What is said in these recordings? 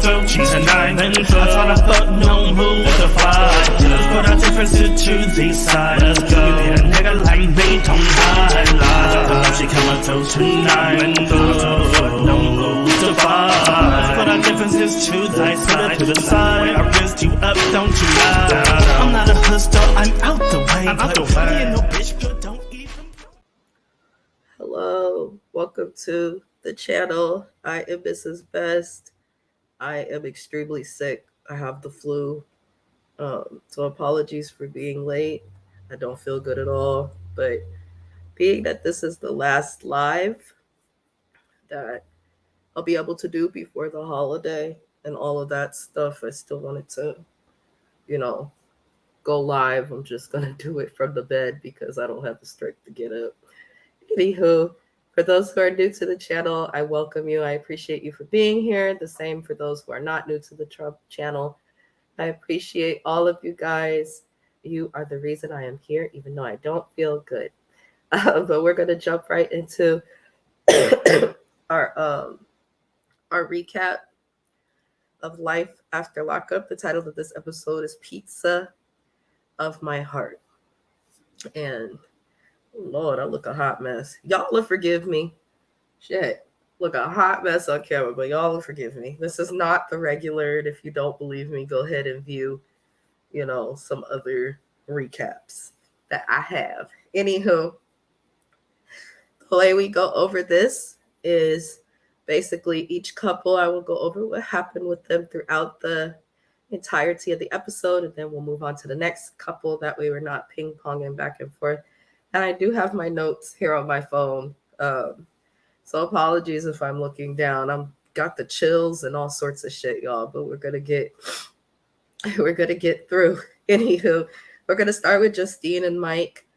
coming through tonight. I thought I fuck no move to fight. But I difference to these sides. Let's go. You get a nigga like me, don't highlight. She coming through tonight. I thought I fuck no move to fight. But I difference to thy side. To the side, I risked you up, don't you lie. I'm not a hustler, I'm out the way. I'm out the way. No bitch, but don't even. Hello, welcome to the channel. I am Mrs. Best. I am extremely sick. I have the flu. So apologies for being late. I don't feel good at all. But being that this is the last live that I'll be able to do before the holiday and all of that stuff, I still wanted to, go live. I'm just going to do it from the bed because I don't have the strength to get up. Anywho, for those who are new to the channel, I welcome you. I appreciate you for being here. The same for those who are not new to the channel. I appreciate all of you guys. You are the reason I am here, even though I don't feel good. But we're going to jump right into our recap of life after lockup. The title of this episode is Pizza of My Heart. And Lord, I look a hot mess. Y'all will forgive me. Shit. Look a hot mess on camera, but y'all will forgive me. This is not the regular. And if you don't believe me, go ahead and view, some other recaps that I have. Anywho, the way we go over this is basically each couple, I will go over what happened with them throughout the entirety of the episode, and then we'll move on to the next couple. That way we're not ping-ponging back and forth. And I do have my notes here on my phone. So apologies if I'm looking down. I'm got the chills and all sorts of shit, y'all, but we're gonna get through. Anywho, we're gonna start with Justine and Mike.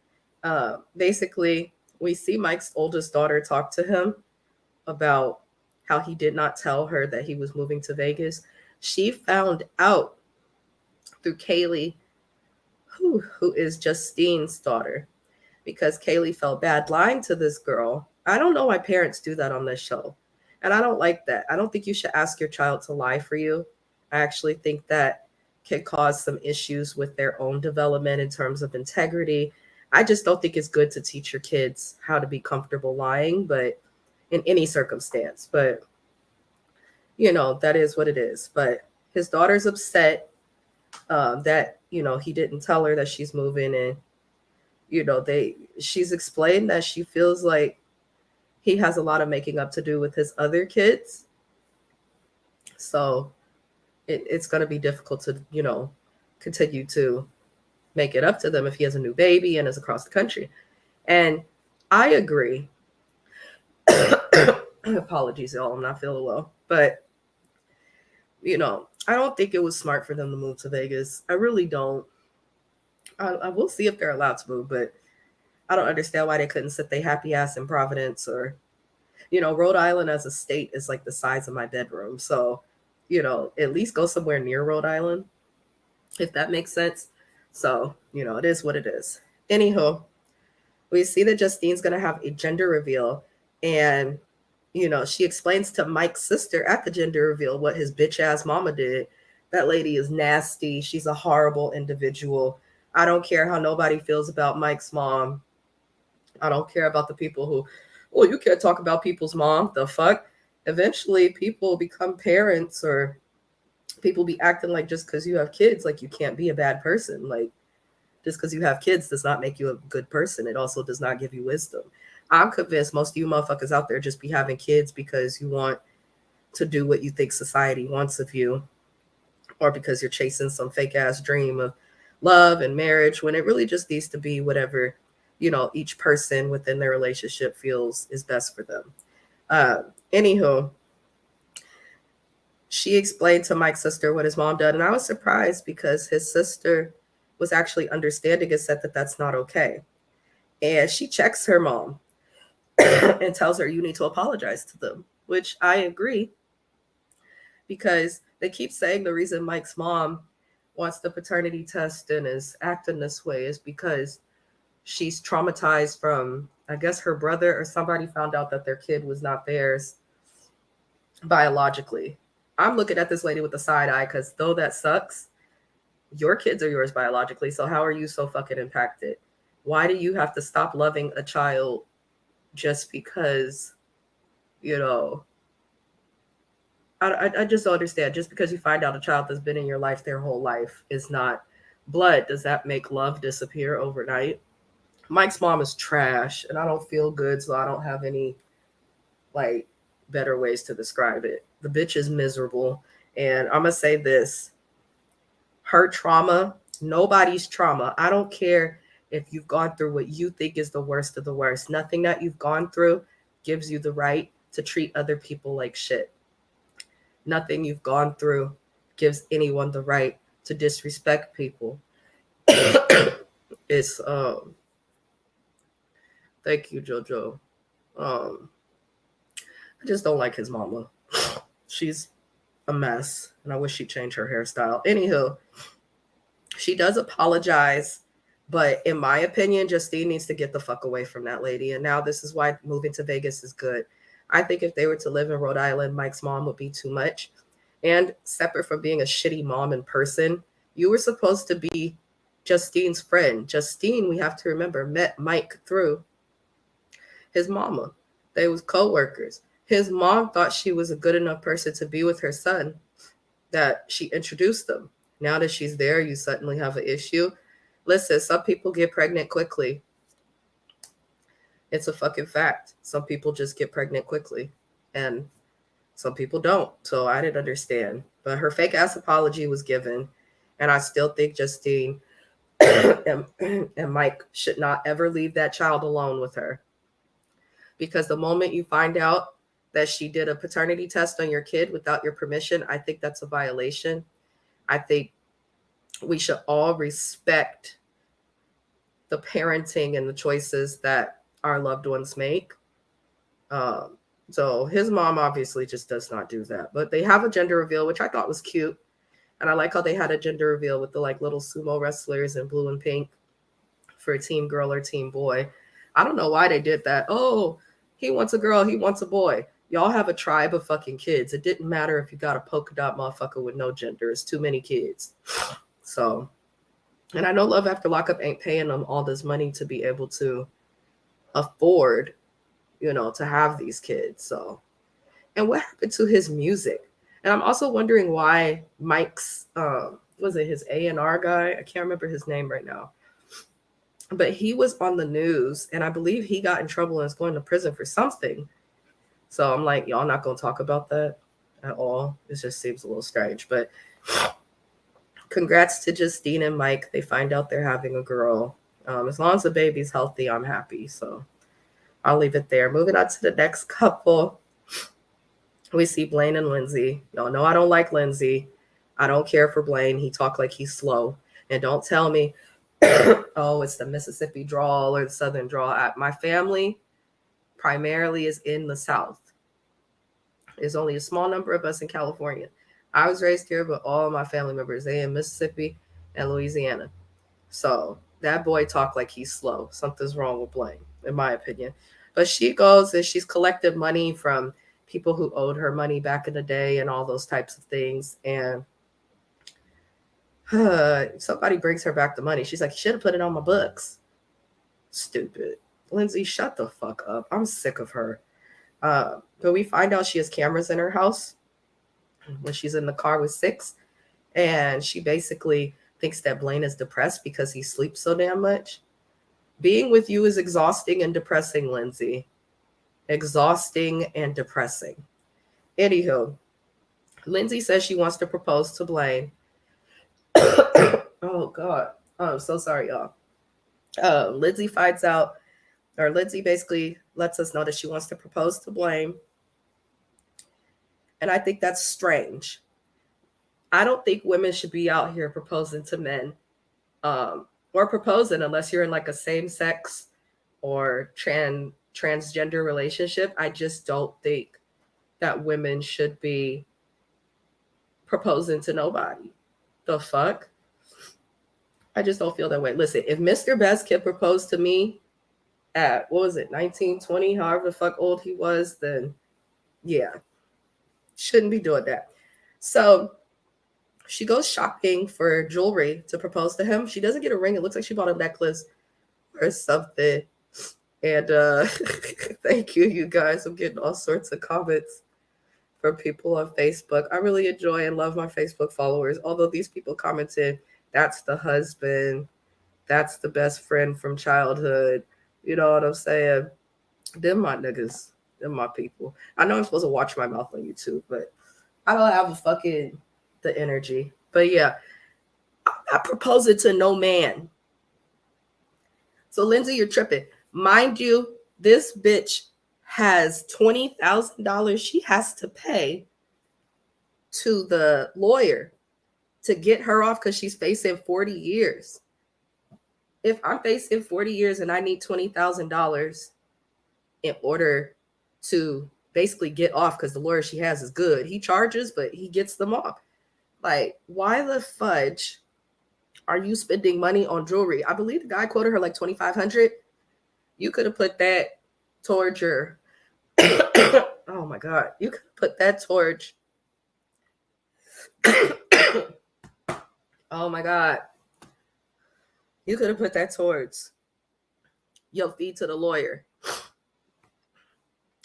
Basically, we see Mike's oldest daughter talk to him about how he did not tell her that he was moving to Vegas. She found out through Kaylee, who is Justine's daughter, because Kaylee felt bad lying to this girl. I don't know why parents do that on this show. And I don't like that. I don't think you should ask your child to lie for you. I actually think that can cause some issues with their own development in terms of integrity. I just don't think it's good to teach your kids how to be comfortable lying, but in any circumstance. But, that is what it is. But his daughter's upset that, he didn't tell her that she's moving. And, she's explained that she feels like he has a lot of making up to do with his other kids. So it's going to be difficult to, continue to make it up to them if he has a new baby and is across the country. And I agree. Apologies, y'all. I'm not feeling well. But, I don't think it was smart for them to move to Vegas. I really don't. I will see if they're allowed to move, but I don't understand why they couldn't sit their happy ass in Providence or, Rhode Island as a state is like the size of my bedroom. So, at least go somewhere near Rhode Island, if that makes sense. So, it is what it is. Anywho, we see that Justine's going to have a gender reveal. And, she explains to Mike's sister at the gender reveal what his bitch ass mama did. That lady is nasty. She's a horrible individual. I don't care how nobody feels about Mike's mom. I don't care about the people who, well, you can't talk about people's mom. The fuck? Eventually, people become parents, or people be acting like just because you have kids, like you can't be a bad person. Like, just because you have kids does not make you a good person. It also does not give you wisdom. I'm convinced most of you motherfuckers out there just be having kids because you want to do what you think society wants of you, or because you're chasing some fake ass dream of love and marriage, when it really just needs to be whatever, each person within their relationship feels is best for them. Anywho, she explained to Mike's sister what his mom did, and I was surprised because his sister was actually understanding and said that that's not okay. And she checks her mom and tells her, you need to apologize to them, which I agree, because they keep saying the reason Mike's mom wants the paternity test and is acting this way is because she's traumatized from, I guess, her brother or somebody found out that their kid was not theirs biologically. I'm looking at this lady with the side eye because though that sucks, your kids are yours biologically. So how are you so fucking impacted? Why do you have to stop loving a child just because, you know, I just don't understand. Just because you find out a child that's been in your life their whole life is not blood, does that make love disappear overnight? Mike's mom is trash, and I don't feel good, so I don't have any like better ways to describe it. The bitch is miserable, and I'm gonna say this: her trauma, nobody's trauma. I don't care if you've gone through what you think is the worst of the worst. Nothing that you've gone through gives you the right to treat other people like shit. Nothing you've gone through gives anyone the right to disrespect people. It's thank you, Jojo. I just don't like his mama. She's a mess, and I wish she'd change her hairstyle. Anywho, she does apologize, but in my opinion, Justine needs to get the fuck away from that lady. And now this is why moving to Vegas is good. I think if they were to live in Rhode Island, Mike's mom would be too much. And separate from being a shitty mom in person, you were supposed to be Justine's friend. Justine, we have to remember, met Mike through his mama. They was co-workers. His mom thought she was a good enough person to be with her son that she introduced them. Now that she's there, you suddenly have an issue. Listen, some people get pregnant quickly. It's a fucking fact. Some people just get pregnant quickly, and some people don't. So I didn't understand. But her fake ass apology was given, and I still think Justine and Mike should not ever leave that child alone with her. Because the moment you find out that she did a paternity test on your kid without your permission, I think that's a violation. I think we should all respect the parenting and the choices that our loved ones make. So his mom obviously just does not do that. But they have a gender reveal, which I thought was cute. And I like how they had a gender reveal with the like little sumo wrestlers in blue and pink for a team girl or team boy. I don't know why they did that. Oh, he wants a girl, he wants a boy. Y'all have a tribe of fucking kids. It didn't matter if you got a polka dot motherfucker with no gender. It's too many kids. So, and I know Love After Lockup ain't paying them all this money to be able to afford, you know, to have these kids. So, and what happened to his music? And I'm also wondering why Mike's, was it his A&R guy? I can't remember his name right now. But he was on the news, and I believe he got in trouble and is going to prison for something. So I'm like, y'all not going to talk about that at all? It just seems a little strange. But congrats to Justine and Mike. They find out they're having a girl. As long as the baby's healthy, I'm happy. So I'll leave it there. Moving on to the next couple. We see Blaine and Lindsay. Y'all know I don't like Lindsay. I don't care for Blaine. He talk like he's slow. And don't tell me, oh, it's the Mississippi drawl or the Southern drawl. My family primarily is in the South. There's only a small number of us in California. I was raised here, but all of my family members, they in Mississippi and Louisiana. So that boy talk like he's slow. Something's wrong with Blaine, in my opinion. But she goes and she's collected money from people who owed her money back in the day and all those types of things. And somebody brings her back the money. She's like, you should have put it on my books. Stupid. Lindsay, shut the fuck up. I'm sick of her. But we find out she has cameras in her house when she's in the car with Six. And she basically thinks that Blaine is depressed because he sleeps so damn much. Being with you is exhausting and depressing, Lindsay. Exhausting and depressing. Anywho, Lindsay says she wants to propose to Blaine. Oh, God. Oh, I'm so sorry, y'all. Lindsay finds out, or Lindsay basically lets us know that she wants to propose to Blaine. And I think that's strange. I don't think women should be out here proposing to men, or proposing unless you're in like a same-sex or transgender relationship. I just don't think that women should be proposing to nobody. The fuck? I just don't feel that way. Listen, if Mr. Best can propose to me at, 19, 20, however the fuck old he was, then yeah, shouldn't be doing that. So she goes shopping for jewelry to propose to him. She doesn't get a ring. It looks like she bought a necklace or something. And thank you guys. I'm getting all sorts of comments from people on Facebook. I really enjoy and love my Facebook followers. Although these people commented, that's the husband, that's the best friend from childhood. You know what I'm saying? Them my niggas. Them my people. I know I'm supposed to watch my mouth on YouTube, but I don't have the energy. But yeah, I'm not proposing to no man. So Lindsay, you're tripping. Mind you, this bitch has $20,000 she has to pay to the lawyer to get her off because she's facing 40 years. If I'm facing 40 years and I need $20,000 in order to basically get off because the lawyer she has is good. He charges, but he gets them off. Like, why the fudge are you spending money on jewelry? I believe the guy quoted her like $2,500. You could have put that towards your oh my God. You could have put that towards oh my God. You could have put that towards your fee to the lawyer.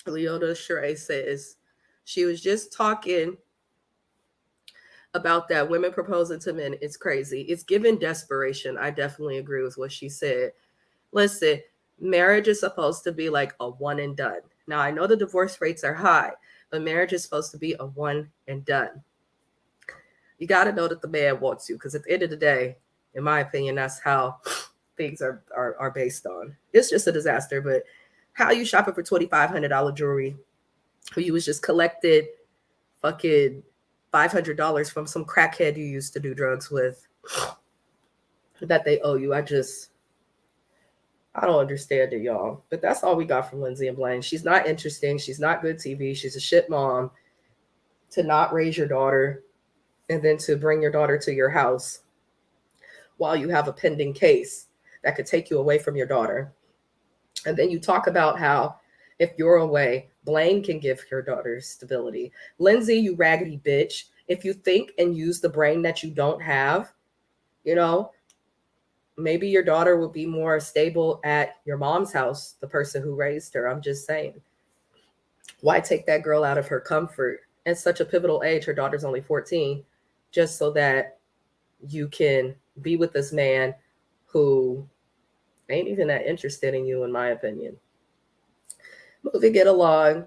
Leota Sheree says she was just talking about that women proposing to men. It's crazy. It's given desperation. I definitely agree with what she said. Listen, marriage is supposed to be like a one and done. Now, I know the divorce rates are high, but marriage is supposed to be a one and done. You got to know that the man wants you, because at the end of the day, in my opinion, that's how things are based on. It's just a disaster, but how you shopping for $2,500 jewelry who you was just collected fucking $500 from some crackhead you used to do drugs with that they owe you. I don't understand it, y'all. But that's all we got from Lindsay and Blaine. She's not interesting. She's not good TV. She's a shit mom. To not raise your daughter and then to bring your daughter to your house while you have a pending case that could take you away from your daughter. And then you talk about how if you're away, Blaine can give your daughter stability. Lindsay, you raggedy bitch. If you think and use the brain that you don't have, you know, maybe your daughter will be more stable at your mom's house, the person who raised her. I'm just saying. Why take that girl out of her comfort at such a pivotal age? Her daughter's only 14, just so that you can be with this man who ain't even that interested in you, in my opinion. Moving it along,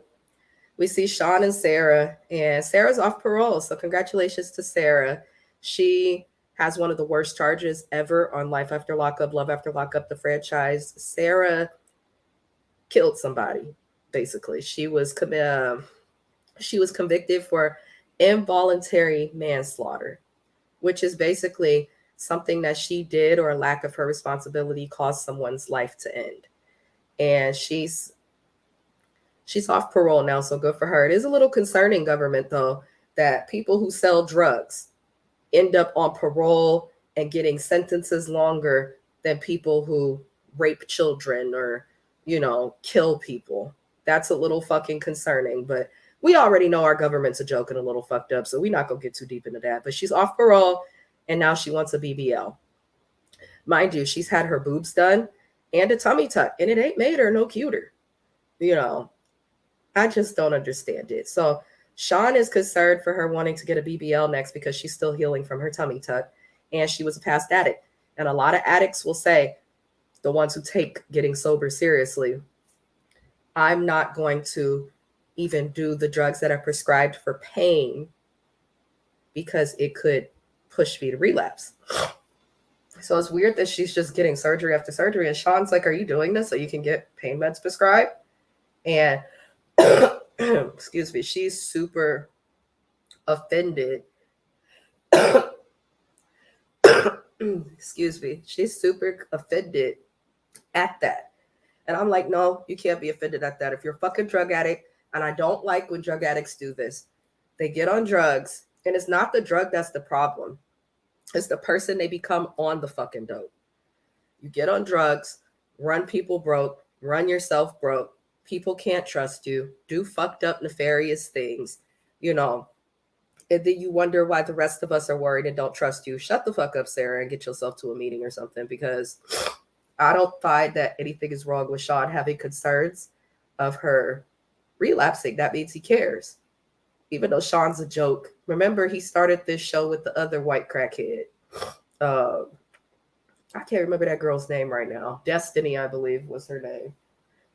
we see Sean and Sarah, and Sarah's off parole. So congratulations to Sarah. She has one of the worst charges ever on Life After Lockup, Love After Lockup, the franchise. Sarah killed somebody, basically. She was convicted for involuntary manslaughter, which is basically something that she did or a lack of her responsibility caused someone's life to end. And she's off parole now, so good for her. It is a little concerning, government, though, that people who sell drugs end up on parole and getting sentences longer than people who rape children or, you know, kill people. That's a little fucking concerning, but we already know our government's a joke and a little fucked up, so we're not going to get too deep into that. But she's off parole, and now she wants a BBL. Mind you, she's had her boobs done and a tummy tuck, and it ain't made her no cuter. You know, I just don't understand it. So Sean is concerned for her wanting to get a BBL next because she's still healing from her tummy tuck, and she was a past addict. And a lot of addicts will say, the ones who take getting sober seriously, I'm not going to even do the drugs that are prescribed for pain because it could push me to relapse. So it's weird that she's just getting surgery after surgery. And Sean's like, are you doing this so you can get pain meds prescribed? And excuse me, she's super offended. Excuse me, she's super offended at that. And I'm like, no, you can't be offended at that. If you're a fucking drug addict, and I don't like when drug addicts do this, they get on drugs, and it's not the drug that's the problem. It's the person they become on the fucking dope. You get on drugs, run people broke, run yourself broke. People can't trust you, do fucked up, nefarious things. You know, And then you wonder why the rest of us are worried and don't trust you. Shut the fuck up, Sarah, and get yourself to a meeting or something, because I don't find that anything is wrong with Sean having concerns of her relapsing. That means he cares. Even though Sean's a joke. Remember, he started this show with the other white crackhead. I can't remember that girl's name right now. Destiny, I believe, was her name.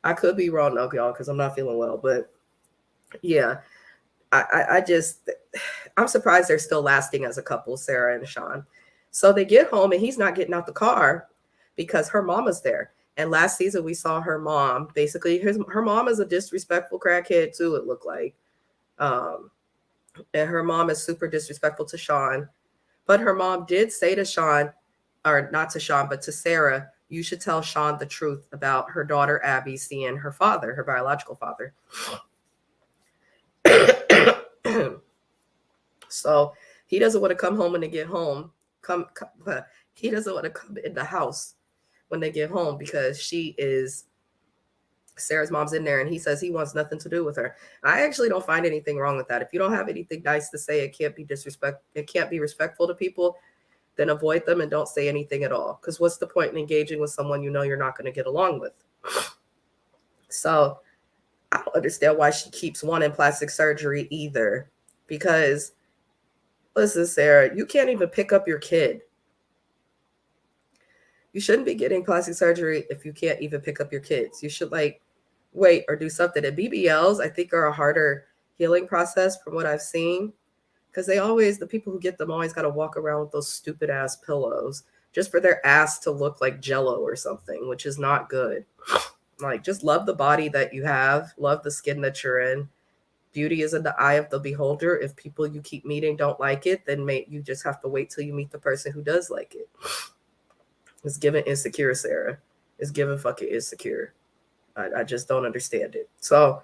I could be wrong, though, y'all, because I'm not feeling well. But yeah, I'm surprised they're still lasting as a couple, Sarah and Sean. So they get home and he's not getting out the car because her mama's there. And last season we saw her mom. Basically, her mom is a disrespectful crackhead too, it looked like. And her mom is super disrespectful to Sean. But her mom did say to Sean, or not to Sean, but to Sarah, you should tell Sean the truth about her daughter Abby seeing her father, her biological father. So he doesn't want to come home when they get home. He doesn't want to come in the house when they get home because Sarah's mom's in there, and he says he wants nothing to do with her. I actually don't find anything wrong with that. If you don't have anything nice to say, it can't be respectful to people, then avoid them and don't say anything at all. Because what's the point in engaging with someone you know you're not going to get along with? So I don't understand why she keeps wanting plastic surgery either. Because listen, Sarah, you can't even pick up your kid. You shouldn't be getting plastic surgery if you can't even pick up your kids. You should wait or do something. And BBLs, I think, are a harder healing process from what I've seen, because the people who get them always got to walk around with those stupid ass pillows just for their ass to look like Jello or something, which is not good. Just love the body that you have, love the skin that you're in. Beauty is in the eye of the beholder. If people you keep meeting don't like it, then you just have to wait till you meet the person who does like it. It's given insecure, Sarah. It's given fucking insecure. I just don't understand it. So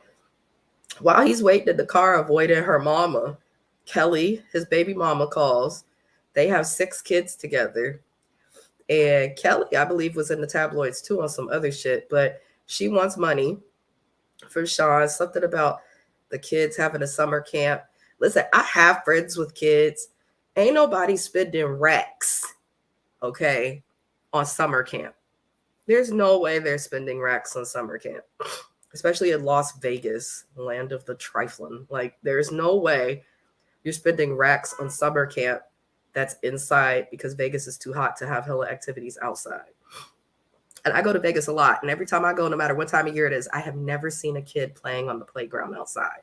while he's waiting in the car, avoiding her mama, Kelly, his baby mama, calls. They have 6 kids together. And Kelly, I believe, was in the tabloids too on some other shit. But she wants money for Sean. Something about the kids having a summer camp. Listen, I have friends with kids. Ain't nobody spending racks, okay, on summer camp. There's no way they're spending racks on summer camp, especially in Las Vegas, land of the trifling. There's no way you're spending racks on summer camp that's inside, because Vegas is too hot to have hella activities outside. And I go to Vegas a lot, and every time I go, no matter what time of year it is, I have never seen a kid playing on the playground outside,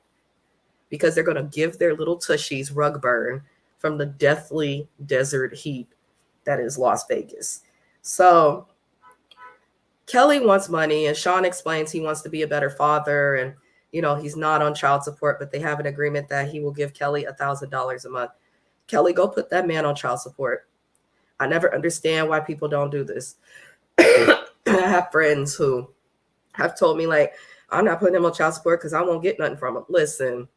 because they're going to give their little tushies rug burn from the deathly desert heat that is Las Vegas. So Kelly wants money, and Sean explains he wants to be a better father, and he's not on child support, but they have an agreement that he will give Kelly $1,000 a month. Kelly, go put that man on child support. I never understand why people don't do this. I have friends who have told me, I'm not putting him on child support because I won't get nothing from him. Listen,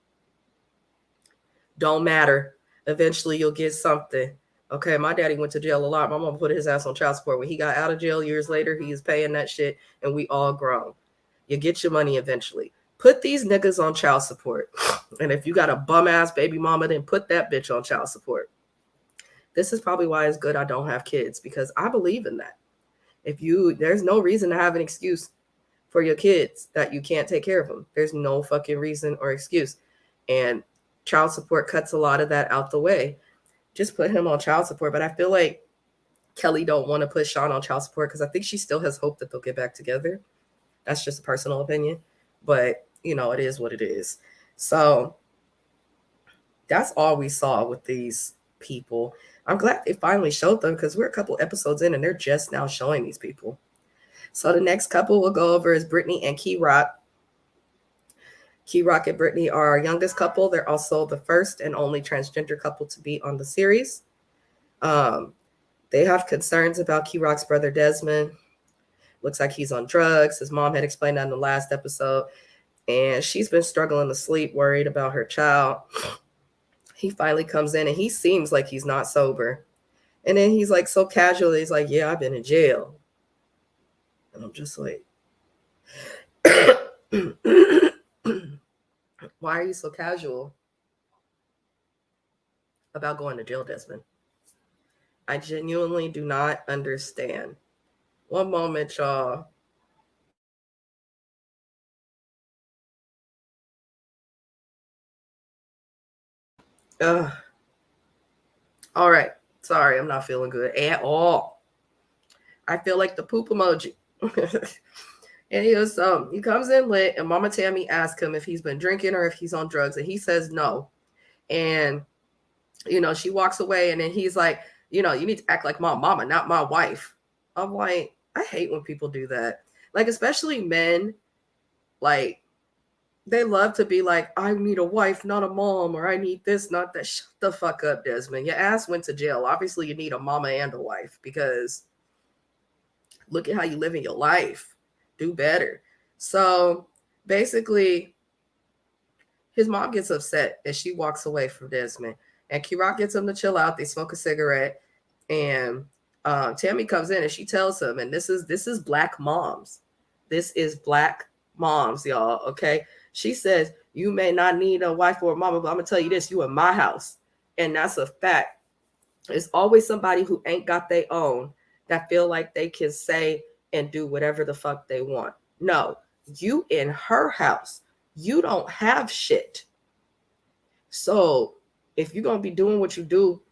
don't matter. Eventually you'll get something. Okay, my daddy went to jail a lot. My mom put his ass on child support. When he got out of jail years later, he is paying that shit, and we all grown. You get your money eventually. Put these niggas on child support. And if you got a bum-ass baby mama, then put that bitch on child support. This is probably why it's good I don't have kids, because I believe in that. There's no reason to have an excuse for your kids that you can't take care of them. There's no fucking reason or excuse. And child support cuts a lot of that out the way. Just put him on child support. But I feel like Kelly don't want to put Sean on child support because I think she still has hope that they'll get back together. That's just a personal opinion. But, it is what it is. So that's all we saw with these people. I'm glad they finally showed them, because we're a couple episodes in and they're just now showing these people. So the next couple we'll go over is Brittany and Key Rock. Key Rock and Brittany are our youngest couple. They're also the first and only transgender couple to be on the series. They have concerns about Key Rock's brother Desmond. Looks like he's on drugs. His mom had explained that in the last episode. And she's been struggling to sleep, worried about her child. He finally comes in and he seems like he's not sober. And then he's so casual. He's like, yeah, I've been in jail. And I'm just like, why are you so casual? about going to jail, Desmond. I genuinely do not understand. One moment, y'all. Ugh. All right. Sorry, I'm not feeling good at all. I feel like the poop emoji. And he comes in lit, and Mama Tammy asks him if he's been drinking or if he's on drugs, and he says no. And she walks away, and then he's like, you need to act like my mama, not my wife. I'm like, I hate when people do that. Like, especially men, like, they love to be like, I need a wife, not a mom, or I need this, not that. Shut the fuck up, Desmond. Your ass went to jail. Obviously, you need a mama and a wife, because look at how you live in your life. Do better. So basically, his mom gets upset and she walks away from Desmond. And Kirok gets him to chill out. They smoke a cigarette. And Tammy comes in and she tells him, and this is black moms. This is black moms, y'all. Okay. She says, you may not need a wife or a mama, but I'm gonna tell you this, you in my house. And that's a fact. There's always somebody who ain't got their own that feel like they can say and do whatever the fuck they want. No, you in her house. You don't have shit. So if you're going to be doing what you do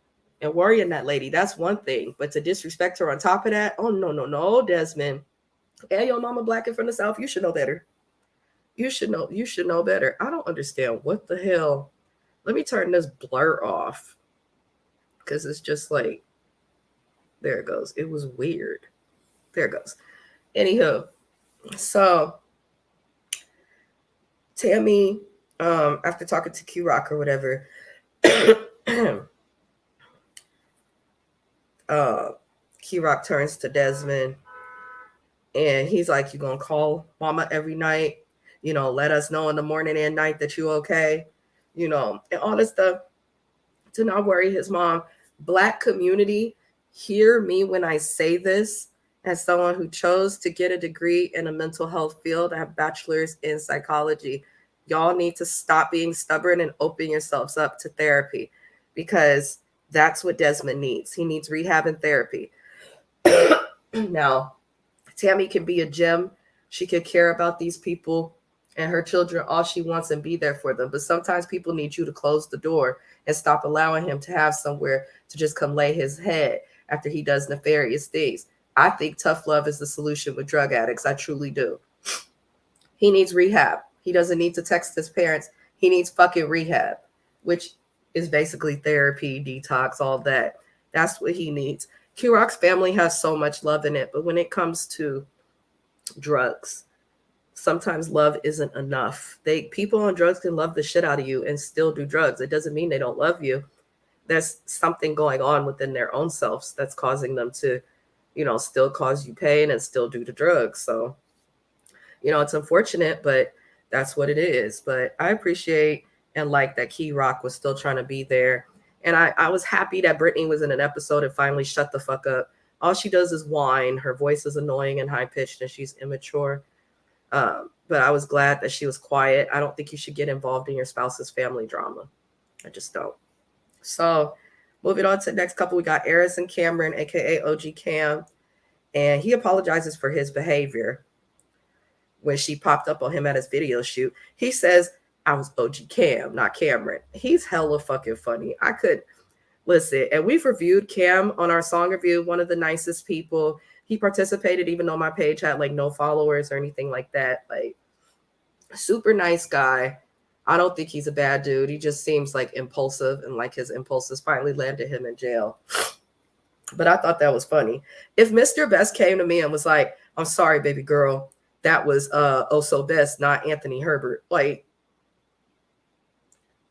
and worrying that lady, that's one thing. But to disrespect her on top of that, oh, no, Desmond. And your mama black and from the South, you should know better. You should know better. I don't understand what the hell. Let me turn this blur off, because it's just like, there it goes. It was weird. There it goes. Anywho, so Tammy, after talking to Q-Rock or whatever, Q-Rock turns to Desmond and he's like, you gonna call mama every night? Let us know in the morning and night that you okay? And all this stuff to not worry his mom. Black community, hear me when I say this. As someone who chose to get a degree in a mental health field, I have bachelor's in psychology. Y'all need to stop being stubborn and open yourselves up to therapy, because that's what Desmond needs. He needs rehab and therapy. Now, Tammy can be a gem. She could care about these people and her children all she wants and be there for them. But sometimes people need you to close the door and stop allowing him to have somewhere to just come lay his head after he does nefarious things. I think tough love is the solution with drug addicts. I truly do. He needs rehab. He doesn't need to text his parents. He needs fucking rehab, which is basically therapy, detox, all that. That's what he needs. Q-Rock's family has so much love in it, but when it comes to drugs, sometimes love isn't enough. People on drugs can love the shit out of you and still do drugs. It doesn't mean they don't love you. There's something going on within their own selves that's causing them to still cause you pain and still do the drugs. So, it's unfortunate, but that's what it is. But I appreciate and like that Key Rock was still trying to be there. And I was happy that Brittany was in an episode and finally shut the fuck up. All she does is whine. Her voice is annoying and high-pitched, and she's immature. But I was glad that she was quiet. I don't think you should get involved in your spouse's family drama. I just don't. So moving on to the next couple, we got Eris and Cameron, aka OG Cam, and he apologizes for his behavior when she popped up on him at his video shoot. He says, I was OG Cam, not Cameron. He's hella fucking funny. I could listen, and we've reviewed Cam on our song review, one of the nicest people. He participated even though my page had like no followers or anything like that. Like, super nice guy. I don't think he's a bad dude. He just seems like impulsive, and like his impulses finally landed him in jail. But I thought that was funny. If Mr. Best came to me and was like, I'm sorry, baby girl, that was Oh So Best, not Anthony Herbert. Like,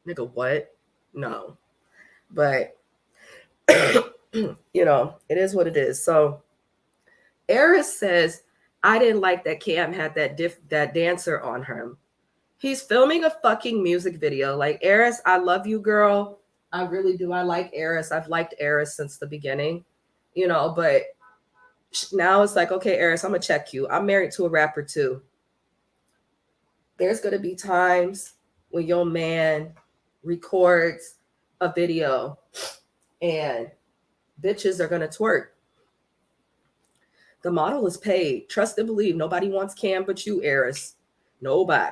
nigga, what? No. But, it is what it is. So Eris says, I didn't like that Cam had that dancer on him. He's filming a fucking music video. Like, Eris, I love you, girl. I really do. I like Eris. I've liked Eris since the beginning, but now it's like, okay, Eris, I'm going to check you. I'm married to a rapper too. There's going to be times when your man records a video and bitches are gonna twerk. The model is paid. Trust and believe. Nobody wants Cam but you, Eris. Nobody.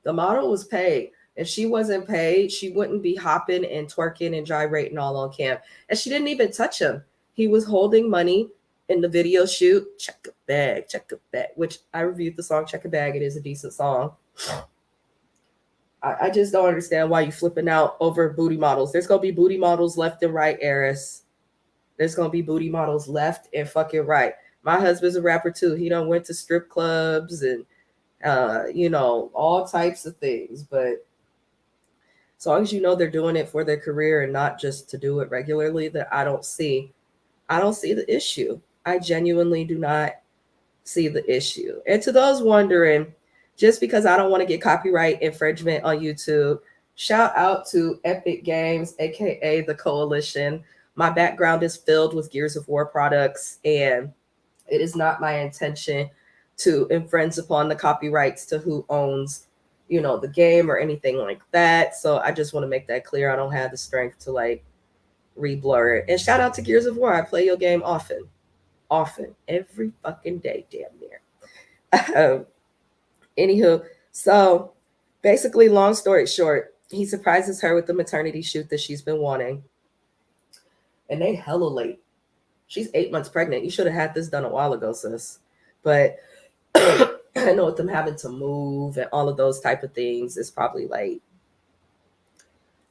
The model was paid. If she wasn't paid, she wouldn't be hopping and twerking and gyrating all on Cam. And she didn't even touch him. He was holding money in the video shoot. Check a bag, which I reviewed the song Check a Bag. It is a decent song. I just don't understand why you flipping out over booty models. There's going to be booty models left and right, Eris. There's going to be booty models left and fucking right. My husband's a rapper too. He done went to strip clubs and, all types of things. But as long as you know they're doing it for their career and not just to do it regularly, that I don't see the issue. I genuinely do not see the issue. And to those wondering, just because I don't want to get copyright infringement on YouTube, shout out to Epic Games, aka the Coalition. My background is filled with Gears of War products, and it is not my intention to infringe upon the copyrights to who owns, the game or anything like that. So I just want to make that clear. I don't have the strength to re-blur it. And shout out to Gears of War. I play your game often, every fucking day, damn near. Anywho, so basically, long story short, he surprises her with the maternity shoot that she's been wanting. And they hella late. She's 8 months pregnant. You should have had this done a while ago, sis. But I know with them having to move and all of those type of things, it's probably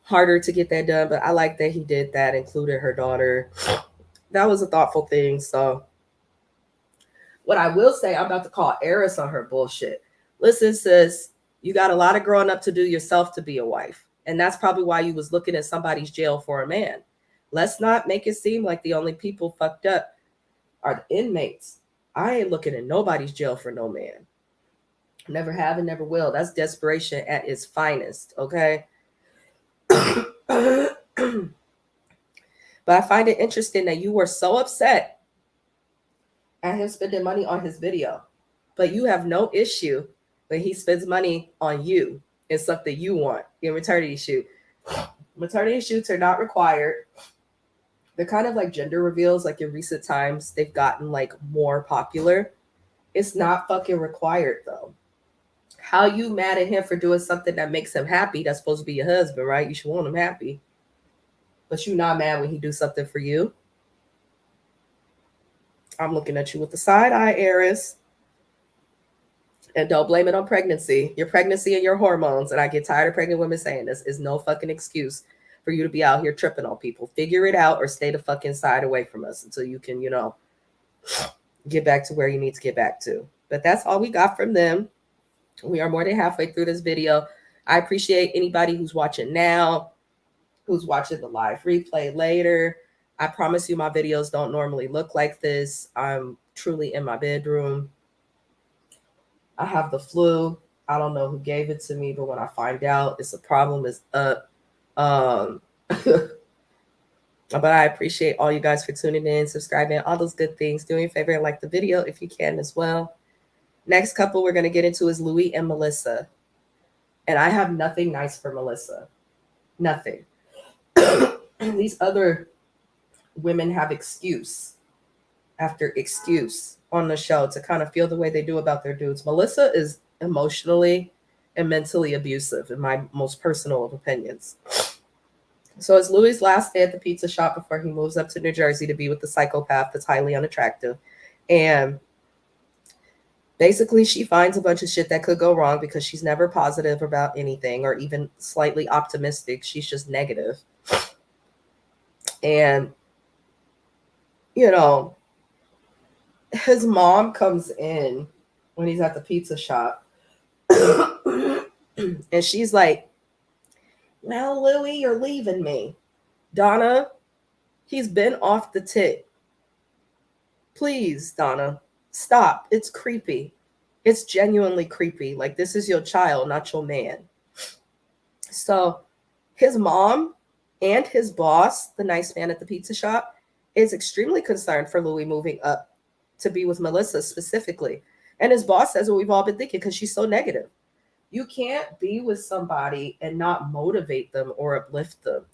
harder to get that done. But I like that he did that, included her daughter. That was a thoughtful thing. So what I will say, I'm about to call Eris on her bullshit. Listen, sis, you got a lot of growing up to do yourself to be a wife. And that's probably why you was looking at somebody's jail for a man. Let's not make it seem like the only people fucked up are the inmates. I ain't looking at nobody's jail for no man. Never have and never will. That's desperation at its finest, okay? But I find it interesting that you were so upset at him spending money on his video, but you have no issue when he spends money on you and stuff that you want, your maternity shoot. Maternity shoots are not required. They're kind of like gender reveals, like in recent times, they've gotten more popular. It's not fucking required though. How you mad at him for doing something that makes him happy? That's supposed to be your husband, right? You should want him happy. But you not mad when he do something for you. I'm looking at you with the side eye, Eris. And don't blame it on pregnancy. Your pregnancy and your hormones, and I get tired of pregnant women saying this, is no fucking excuse for you to be out here tripping on people. Figure it out or stay the fucking side away from us until you can, get back to where you need to get back to. But that's all we got from them. We are more than halfway through this video. I appreciate anybody who's watching now, who's watching the live replay later. I promise you my videos don't normally look like this. I'm truly in my bedroom. I have the flu. I don't know who gave it to me, but when I find out it's a problem, it's up. But I appreciate all you guys for tuning in, subscribing, all those good things. Do me a favor and like the video if you can as well. Next couple we're going to get into is Louis and Melissa. And I have nothing nice for Melissa. Nothing. These other women have excuse after excuse on the show to kind of feel the way they do about their dudes. Melissa is emotionally and mentally abusive, in my most personal of opinions. So it's Louis' last day at the pizza shop before he moves up to New Jersey to be with the psychopath that's highly unattractive. And basically, she finds a bunch of shit that could go wrong because she's never positive about anything or even slightly optimistic. She's just negative. And, his mom comes in when he's at the pizza shop. And she's like, "Well, Louis, you're leaving me. Donna, he's been off the tit. Please, Donna, stop. It's creepy. It's genuinely creepy. This is your child, not your man." So his mom and his boss, the nice man at the pizza shop, is extremely concerned for Louis moving up to be with Melissa specifically. And his boss says what we've all been thinking because she's so negative. You can't be with somebody and not motivate them or uplift them.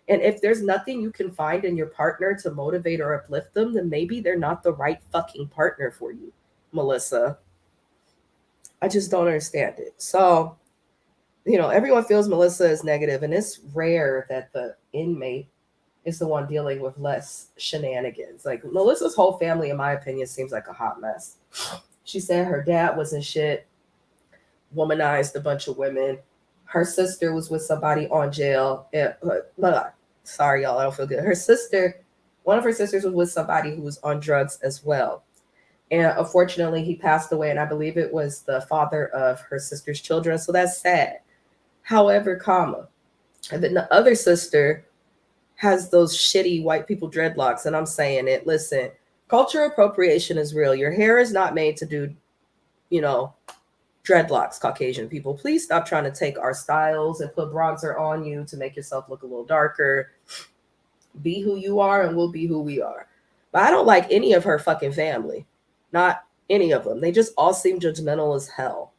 And if there's nothing you can find in your partner to motivate or uplift them, then maybe they're not the right fucking partner for you, Melissa. I just don't understand it. So, everyone feels Melissa is negative, and it's rare that the inmate is the one dealing with less shenanigans. Like, Melissa's whole family, in my opinion, seems like a hot mess. She said her dad was in shit, womanized a bunch of women. Her sister was with somebody on jail. Sorry, y'all, I don't feel good. One of her sisters was with somebody who was on drugs as well. And unfortunately, he passed away, and I believe it was the father of her sister's children. So that's sad. However, and then the other sister has those shitty white people dreadlocks, and I'm saying it. Listen, cultural appropriation is real. Your hair is not made to do, dreadlocks, Caucasian people. Please stop trying to take our styles and put bronzer on you to make yourself look a little darker. Be who you are, and we'll be who we are. But I don't like any of her fucking family. Not any of them. They just all seem judgmental as hell.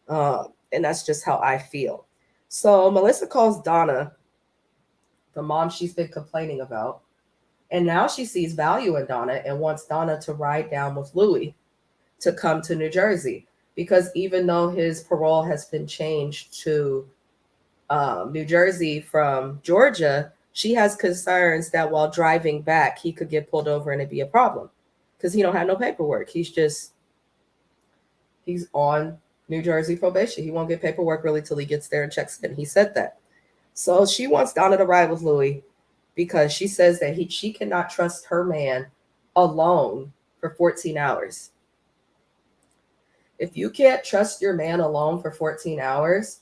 And that's just how I feel. So Melissa calls Donna, the mom she's been complaining about. And now she sees value in Donna and wants Donna to ride down with Louis to come to New Jersey. Because even though his parole has been changed to New Jersey from Georgia, she has concerns that while driving back, he could get pulled over and it'd be a problem. Because he don't have no paperwork. He's on New Jersey probation. He won't get paperwork really till he gets there and checks in. He said that. So she wants Donna to ride with Louis because she says that she cannot trust her man alone for 14 hours. If you can't trust your man alone for 14 hours,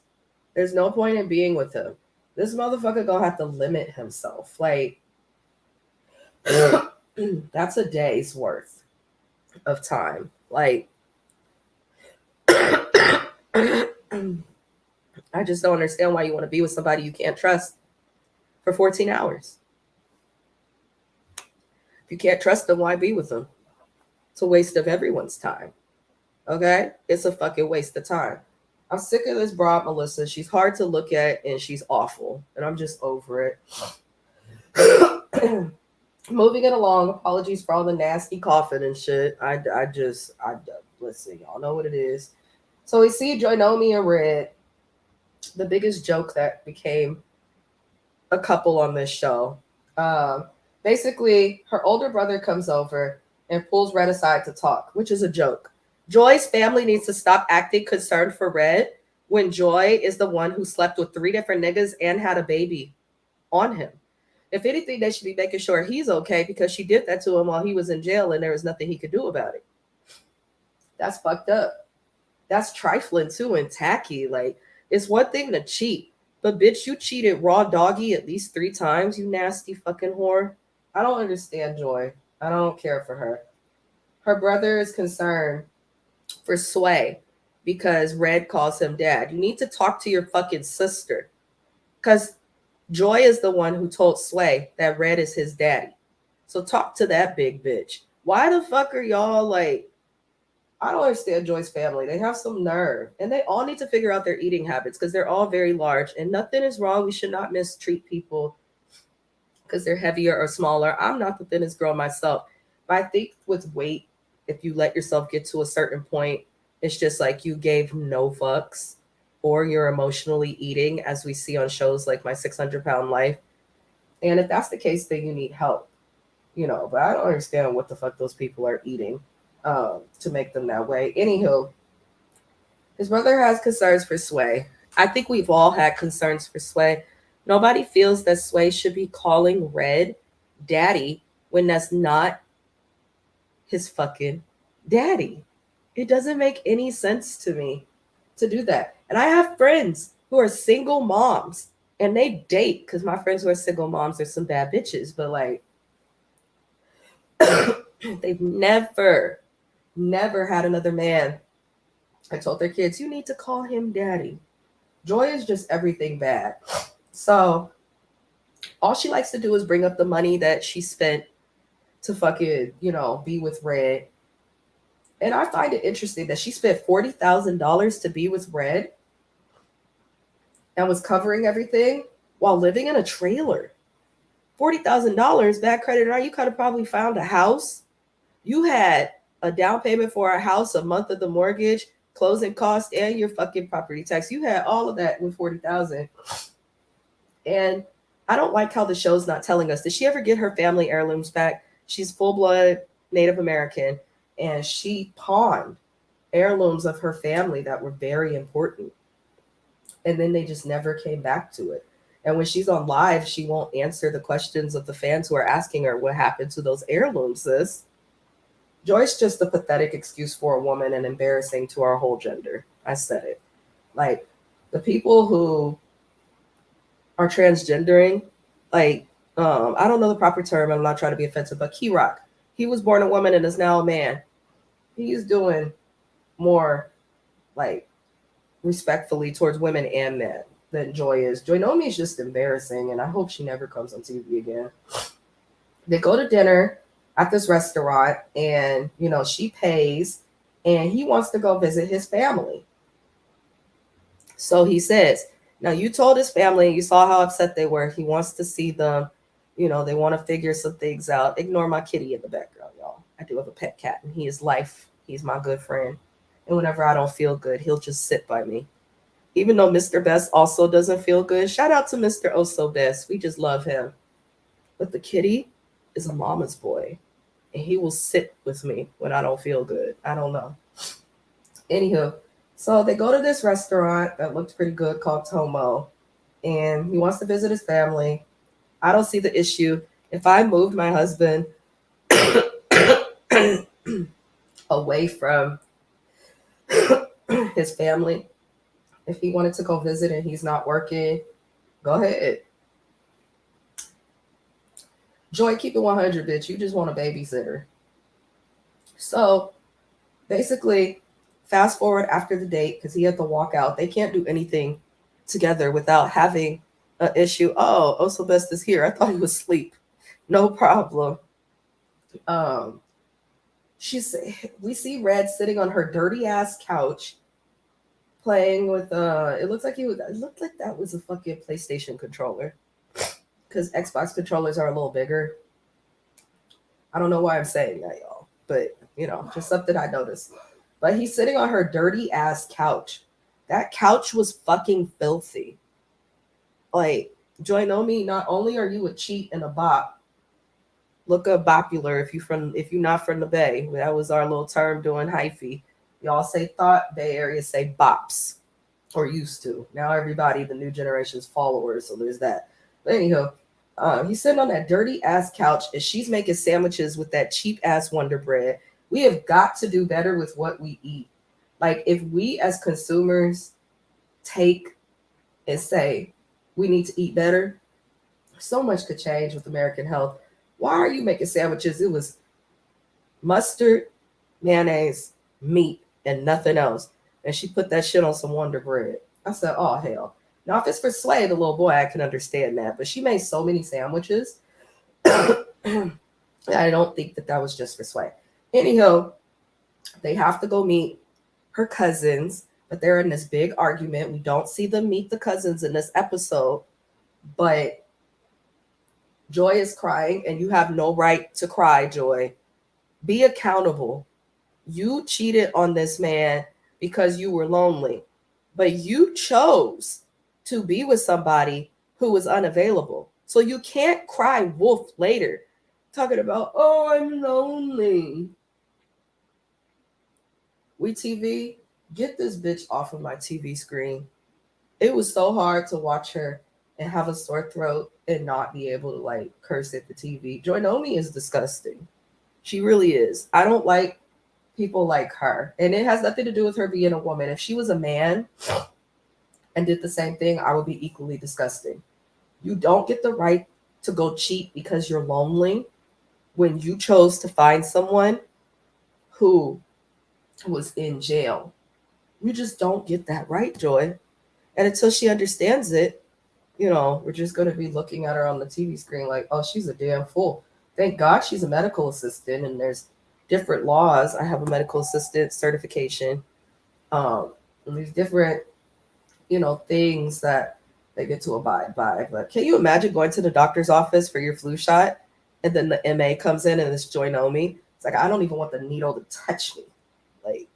there's no point in being with him. This motherfucker gonna have to limit himself. Like, that's a day's worth of time. Like, I just don't understand why you want to be with somebody you can't trust for 14 hours. If you can't trust them, why be with them? It's a waste of everyone's time. Okay? It's a fucking waste of time. I'm sick of this broad, Melissa. She's hard to look at and she's awful. And I'm just over it. Moving it along. Apologies for all the nasty coughing and shit. I listen, y'all know what it is. So we see Joy Nomi and Red, the biggest joke that became a couple on this show. Basically, her older brother comes over and pulls Red aside to talk, which is a joke. Joy's family needs to stop acting concerned for Red when Joy is the one who slept with 3 different niggas and had a baby on him. If anything, they should be making sure he's okay because she did that to him while he was in jail and there was nothing he could do about it. That's fucked up. That's trifling too and tacky. Like, it's one thing to cheat, but bitch, you cheated raw doggy at least 3 times, you nasty fucking whore. I don't understand Joy. I don't care for her. Her brother is concerned for Sway because Red calls him dad. You need to talk to your fucking sister because Joy is the one who told Sway that Red is his daddy. So talk to that big bitch. Why the fuck are y'all like, I don't understand Joy's family. They have some nerve and they all need to figure out their eating habits because they're all very large and nothing is wrong. We should not mistreat people because they're heavier or smaller. I'm not the thinnest girl myself, but I think with weight, if you let yourself get to a certain point, it's just like you gave no fucks or you're emotionally eating, as we see on shows like My 600-Pound Life. And if that's the case, then you need help, but I don't understand what the fuck those people are eating to make them that way. Anywho, his brother has concerns for Sway. I think we've all had concerns for Sway. Nobody feels that Sway should be calling Red daddy when that's not his fucking daddy. It doesn't make any sense to me to do that. And I have friends who are single moms and they date because my friends who are single moms are some bad bitches, but like they've never had another man. I told their kids, you need to call him daddy. Joy is just everything bad. So all she likes to do is bring up the money that she spent to fucking, be with Red. And I find it interesting that she spent $40,000 to be with Red and was covering everything while living in a trailer. $40,000 bad credit. Now you could have probably found a house. You had a down payment for a house, a month of the mortgage, closing costs, and your fucking property tax. You had all of that with 40,000. And I don't like how the show's not telling us. Did she ever get her family heirlooms back? She's full blood Native American, and she pawned heirlooms of her family that were very important. And then they just never came back to it. And when she's on live, she won't answer the questions of the fans who are asking her what happened to those heirlooms, sis. Joy's just a pathetic excuse for a woman and embarrassing to our whole gender. I said it. Like, the people who are transgendering, like, I don't know the proper term. I'm not trying to be offensive, but Key Rock, he was born a woman and is now a man. He's doing more, like, respectfully towards women and men than Joy is. Joy Nomi is just embarrassing, and I hope she never comes on TV again. They go to dinner at this restaurant, and she pays, and he wants to go visit his family. So he says, now you told his family, you saw how upset they were. He wants to see them. They want to figure some things out. Ignore my kitty in the background, y'all. I do have a pet cat, and he is life. He's my good friend. And whenever I don't feel good, he'll just sit by me. Even though Mr. Best also doesn't feel good. Shout out to Mr. Oh So Best. We just love him. But the kitty is a mama's boy. And he will sit with me when I don't feel good. I don't know. Anywho, so they go to this restaurant that looks pretty good called Tomo. And he wants to visit his family. I don't see the issue. If I moved my husband away from his family, if he wanted to go visit and he's not working, go ahead. Joy, keep it 100, bitch. You just want a babysitter. So basically, fast forward after the date, because he had to walk out. They can't do anything together without having an issue. Oh, so Best is here. I thought he was asleep. No problem. We see Red sitting on her dirty ass couch playing with it looked like that was a fucking PlayStation controller, because Xbox controllers are a little bigger. I don't know why I'm saying that, y'all, but just something I noticed. But he's sitting on her dirty ass couch. That couch was fucking filthy. Like, Joy Nomi, not only are you a cheat and a bop, look up popular if you're not from the Bay. That was our little term doing hyphy. Y'all say thought, Bay Area say bops, or used to. Now everybody, the new generation's followers, so there's that. But anyhow, he's sitting on that dirty ass couch, and she's making sandwiches with that cheap ass Wonder Bread. We have got to do better with what we eat. Like, if we as consumers take and say we need to eat better, so much could change with American health. Why are you making sandwiches? It was mustard, mayonnaise, meat, and nothing else. And she put that shit on some Wonder Bread. I said, oh, hell. Now, if it's for Slay, the little boy, I can understand that. But she made so many sandwiches. I don't think that was just for Slay. Anyhow, they have to go meet her cousins, but they're in this big argument. We don't see them meet the cousins in this episode, but Joy is crying, and you have no right to cry, Joy. Be accountable. You cheated on this man because you were lonely, but you chose to be with somebody who was unavailable. So you can't cry wolf later, talking about, oh, I'm lonely. WETV, get this bitch off of my TV screen. It was so hard to watch her and have a sore throat and not be able to curse at the TV. Joy Nomi is disgusting. She really is. I don't like people like her. And it has nothing to do with her being a woman. If she was a man and did the same thing, I would be equally disgusting. You don't get the right to go cheat because you're lonely when you chose to find someone who was in jail. You just don't get that right, Joy. And until she understands it, we're just going to be looking at her on the TV screen like, oh, she's a damn fool. Thank God she's a medical assistant, and there's different laws. I have a medical assistant certification. And there's different, things that they get to abide by. But can you imagine going to the doctor's office for your flu shot, and then the MA comes in and it's Joy Nomi? It's like, I don't even want the needle to touch me. Like,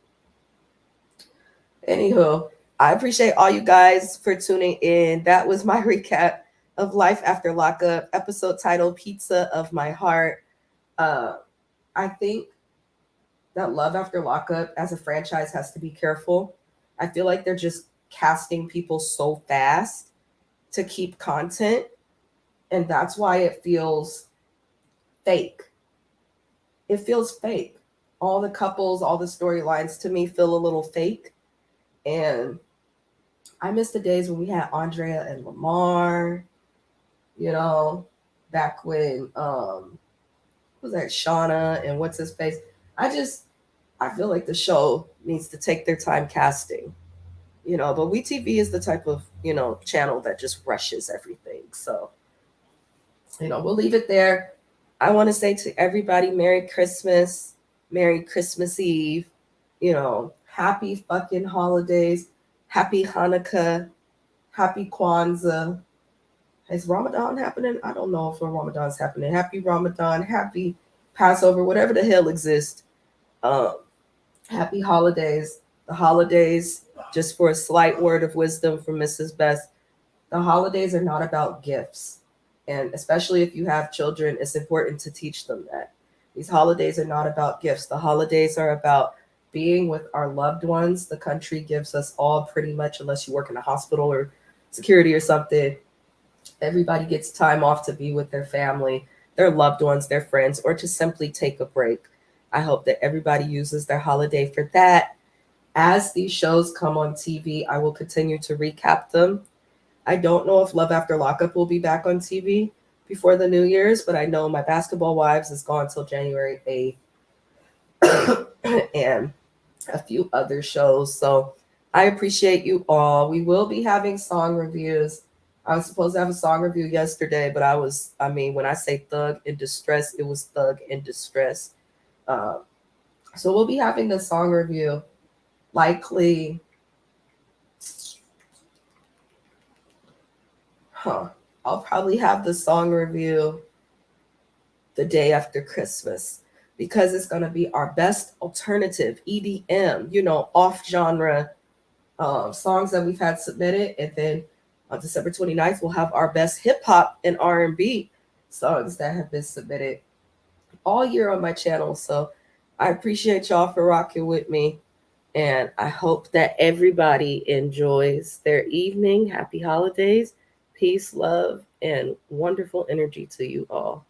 anywho, I appreciate all you guys for tuning in. That was my recap of Life After Lockup, episode titled Pizza of My Heart. I think that Love After Lockup as a franchise has to be careful. I feel like they're just casting people so fast to keep content, and that's why it feels fake. It feels fake. All the couples, all the storylines to me feel a little fake. And I miss the days when we had Andrea and Lamar, back when was that Shauna and what's his face? I feel like the show needs to take their time casting. But WeTV is the type of, channel that just rushes everything. So, we'll leave it there. I want to say to everybody, Merry Christmas, Merry Christmas Eve, happy fucking holidays, happy Hanukkah, happy Kwanzaa. Is Ramadan happening? I don't know if Ramadan's happening. Happy Ramadan, happy Passover, whatever the hell exists. Happy holidays. The holidays, just for a slight word of wisdom from Mrs. Best, the holidays are not about gifts. And especially if you have children, it's important to teach them that. These holidays are not about gifts. The holidays are about being with our loved ones. The country gives us all pretty much, unless you work in a hospital or security or something, everybody gets time off to be with their family, their loved ones, their friends, or to simply take a break. I hope that everybody uses their holiday for that. As these shows come on TV, I will continue to recap them. I don't know if Love After Lockup will be back on TV before the New Year's, but I know My Basketball Wives is gone until January 8th and a few other shows. So I appreciate you all. We will be having song reviews. I was supposed to have a song review yesterday, but when I say Thug in Distress, it was Thug in Distress. So we'll be having the song review likely. I'll probably have the song review the day after Christmas, because it's going to be our best alternative EDM, off genre songs that we've had submitted. And then on December 29th, we'll have our best hip hop and R&B songs that have been submitted all year on my channel. So I appreciate y'all for rocking with me. And I hope that everybody enjoys their evening. Happy holidays, peace, love, and wonderful energy to you all.